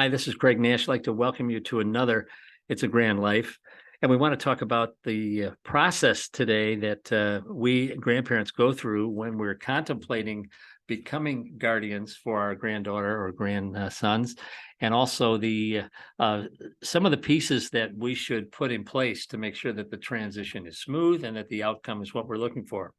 Hi, this is Greg Nash. I'd like to welcome you to another It's a Grand Life. And we want to talk about the process today that we grandparents go through when we're contemplating becoming guardians for our granddaughter or grandsons, and also the some of the pieces that we should put in place to make sure that the transition is smooth and that the outcome is what we're looking for.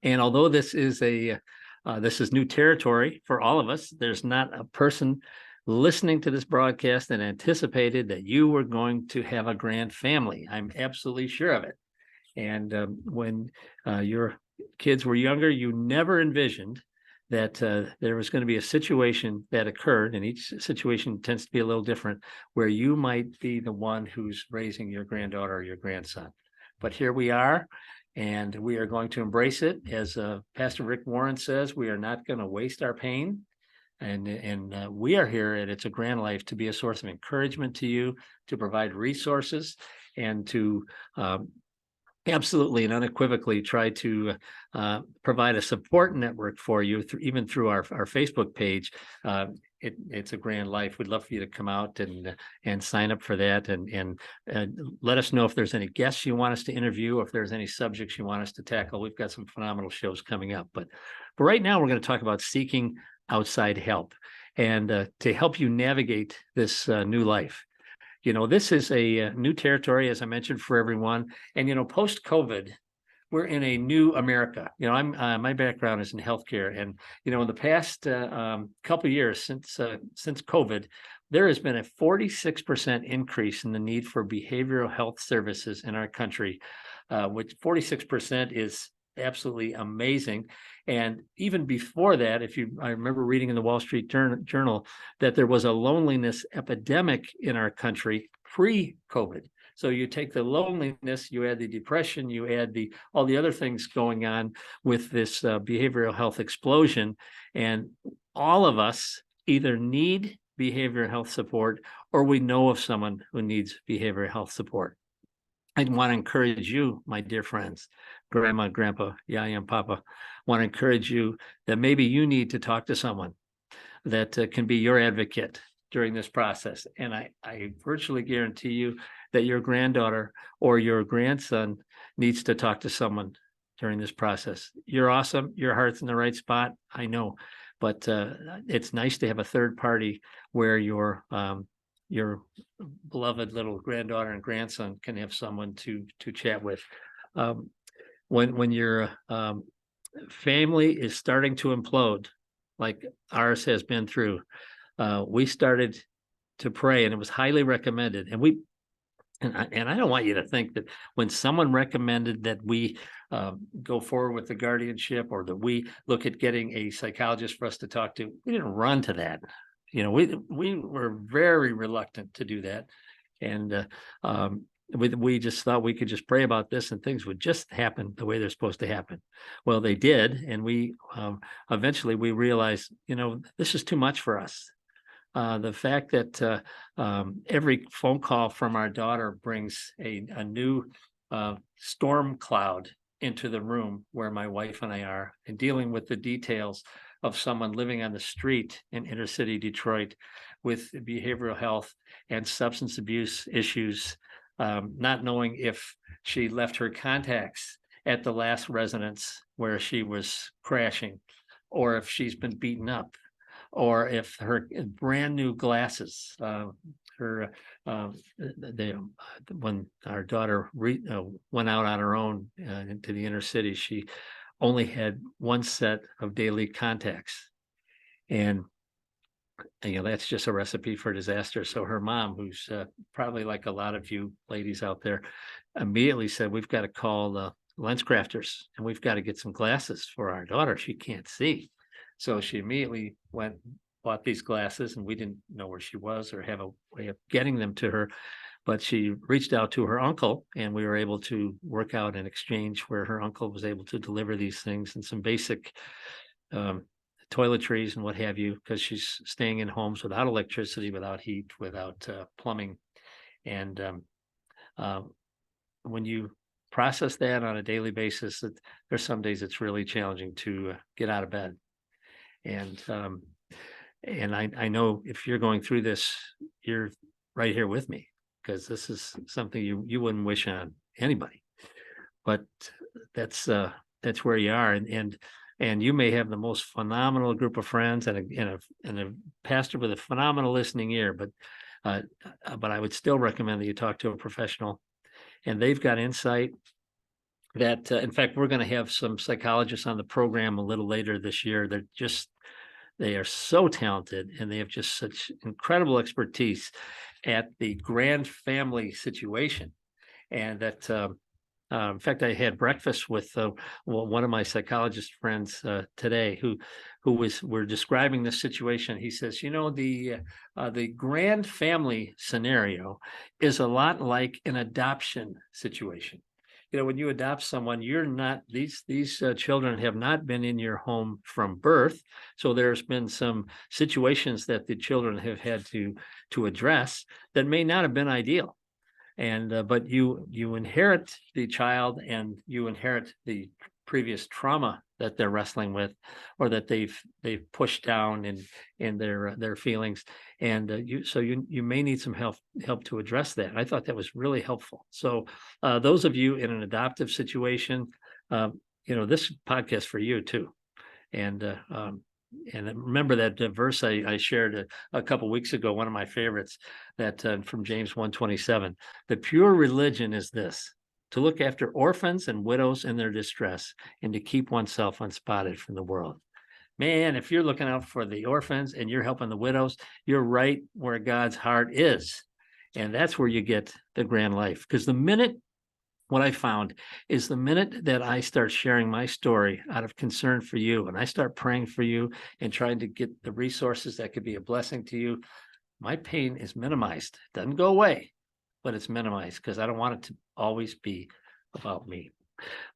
And although this is new territory for all of us, there's not a person listening to this broadcast that anticipated that you were going to have a grand family. I'm absolutely sure of it. And when your kids were younger, you never envisioned that there was going to be a situation that occurred, and each situation tends to be a little different, where you might be the one who's raising your granddaughter or your grandson. But here we are, and we are going to embrace it. As Pastor Rick Warren says, we are not going to waste our pain. And we are here at It's a Grand Life to be a source of encouragement to you, to provide resources, and to absolutely and unequivocally try to provide a support network for you, even through our Facebook page. It's a Grand Life. We'd love for you to come out and sign up for that, and let us know if there's any guests you want us to interview, or if there's any subjects you want us to tackle. We've got some phenomenal shows coming up. But right now, we're going to talk about seeking outside help, and to help you navigate this new life. This is a new territory, as I mentioned, for everyone. And, post-COVID, we're in a new America. I'm my background is in healthcare. And, in the past couple of years since COVID, there has been a 46% increase in the need for behavioral health services in our country, which 46% is absolutely amazing. And even before that, I remember reading in the Wall Street Journal that there was a loneliness epidemic in our country pre-COVID. So you take the loneliness, you add the depression, you add all the other things going on with this behavioral health explosion, and all of us either need behavioral health support or we know of someone who needs behavioral health support. I want to encourage you, my dear friends, Grandma, Grandpa, Yaya, and Papa, want to encourage you that maybe you need to talk to someone that can be your advocate during this process. And I virtually guarantee you that your granddaughter or your grandson needs to talk to someone during this process. You're awesome. Your heart's in the right spot. I know. But it's nice to have a third party where your beloved little granddaughter and grandson can have someone to chat with. When your family is starting to implode, like ours has been through, we started to pray, and it was highly recommended. And I don't want you to think that when someone recommended that we go forward with the guardianship, or that we look at getting a psychologist for us to talk to, we didn't run to that. We were very reluctant to do that. And we just thought we could just pray about this and things would just happen the way they're supposed to happen. Well, they did. And we eventually we realized, this is too much for us. The fact that every phone call from our daughter brings a new storm cloud into the room where my wife and I are, and dealing with the details of someone living on the street in inner city Detroit with behavioral health and substance abuse issues, not knowing if she left her contacts at the last residence where she was crashing, or if she's been beaten up, or if her brand new glasses, when our daughter went out on her own into the inner city, she only had one set of daily contacts. And that's just a recipe for disaster. So her mom, who's probably like a lot of you ladies out there, immediately said, we've got to call the LensCrafters, and we've got to get some glasses for our daughter. She can't see. So she immediately bought these glasses, and we didn't know where she was or have a way of getting them to her. But she reached out to her uncle, and we were able to work out an exchange where her uncle was able to deliver these things and some basic toiletries and what have you, because she's staying in homes without electricity, without heat, without plumbing. And when you process that on a daily basis, there's some days it's really challenging to get out of bed. And And I know if you're going through this, you're right here with me, because this is something you wouldn't wish on anybody. But that's where you are, and you may have the most phenomenal group of friends and a pastor with a phenomenal listening ear, but I would still recommend that you talk to a professional, and they've got insight that, in fact, we're going to have some psychologists on the program a little later this year. They are so talented, and they have just such incredible expertise at the grand family situation. And that, in fact, I had breakfast with one of my psychologist friends today, were describing this situation. He says, the grand family scenario is a lot like an adoption situation. When you adopt someone, you're not, these children have not been in your home from birth. So there's been some situations that the children have had to address that may not have been ideal. And but you inherit the child, and you inherit the previous trauma that they're wrestling with, or that they've pushed down in their feelings, and you may need some help to address that. I thought that was really helpful. So those of you in an adoptive situation, this podcast for you too. And remember that verse I shared a couple of weeks ago, one of my favorites, that from James 1:27. The pure religion is this: to look after orphans and widows in their distress, and to keep oneself unspotted from the world. Man, if you're looking out for the orphans and you're helping the widows, you're right where God's heart is. And that's where you get the grand life. Because what I found is the minute that I start sharing my story out of concern for you, and I start praying for you and trying to get the resources that could be a blessing to you, my pain is minimized. It doesn't go away, but it's minimized, because I don't want it to always be about me.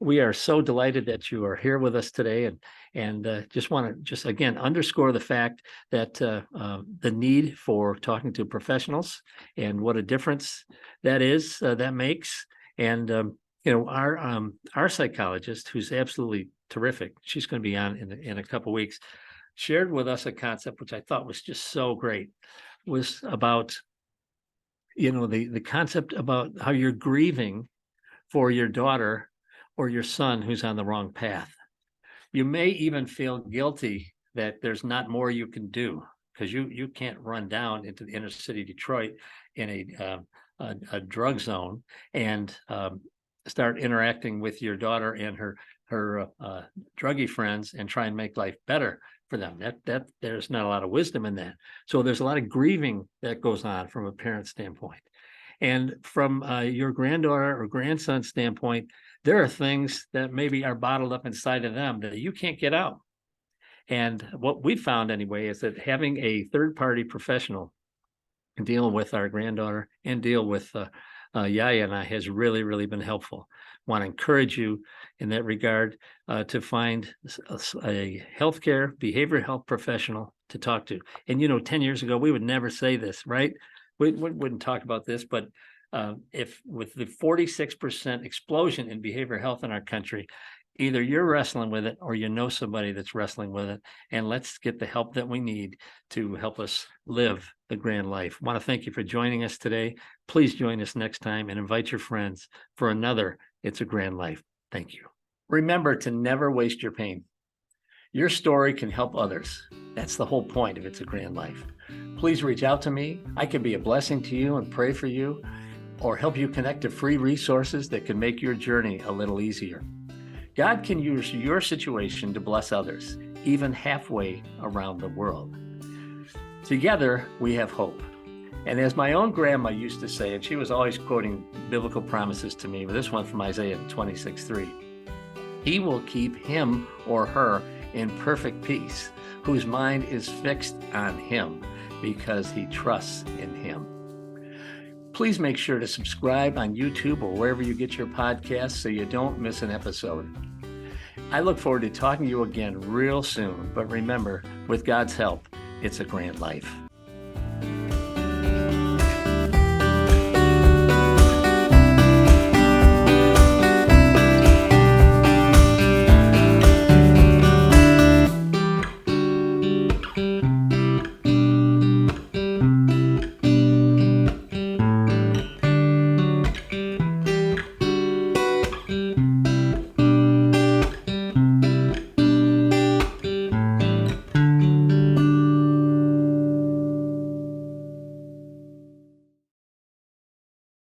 We are so delighted that you are here with us today, and just want to again underscore the fact that the need for talking to professionals, and what a difference that makes. And our psychologist, who's absolutely terrific, she's going to be on in a couple of weeks, shared with us a concept which I thought was just so great. Was about the concept about how you're grieving for your daughter or your son who's on the wrong path. You may even feel guilty that there's not more you can do, because you can't run down into the inner city Detroit in a drug zone and start interacting with your daughter and her druggie friends and try and make life better for them. That there's not a lot of wisdom in that. So there's a lot of grieving that goes on from a parent standpoint. And from your granddaughter or grandson standpoint, there are things that maybe are bottled up inside of them that you can't get out. And what we found anyway is that having a third-party professional deal with our granddaughter and deal with Yaya and I has really, really been helpful. Want to encourage you in that regard to find a healthcare behavioral health professional to talk to. And 10 years ago, we would never say this, right? We wouldn't talk about this, but if with the 46% explosion in behavioral health in our country, either you're wrestling with it or somebody that's wrestling with it, and let's get the help that we need to help us live the grand life. I want to thank you for joining us today. Please join us next time and invite your friends for another It's a Grand Life. Thank you. Remember to never waste your pain. Your story can help others. That's the whole point of It's a Grand Life. Please reach out to me. I can be a blessing to you and pray for you, or help you connect to free resources that can make your journey a little easier. God can use your situation to bless others, even halfway around the world. Together, we have hope. And as my own grandma used to say, and she was always quoting biblical promises to me, but this one from Isaiah 26:3, He will keep him or her in perfect peace, whose mind is fixed on Him, because he trusts in Him. Please make sure to subscribe on YouTube or wherever you get your podcasts so you don't miss an episode. I look forward to talking to you again real soon, but remember, with God's help, it's a grand life.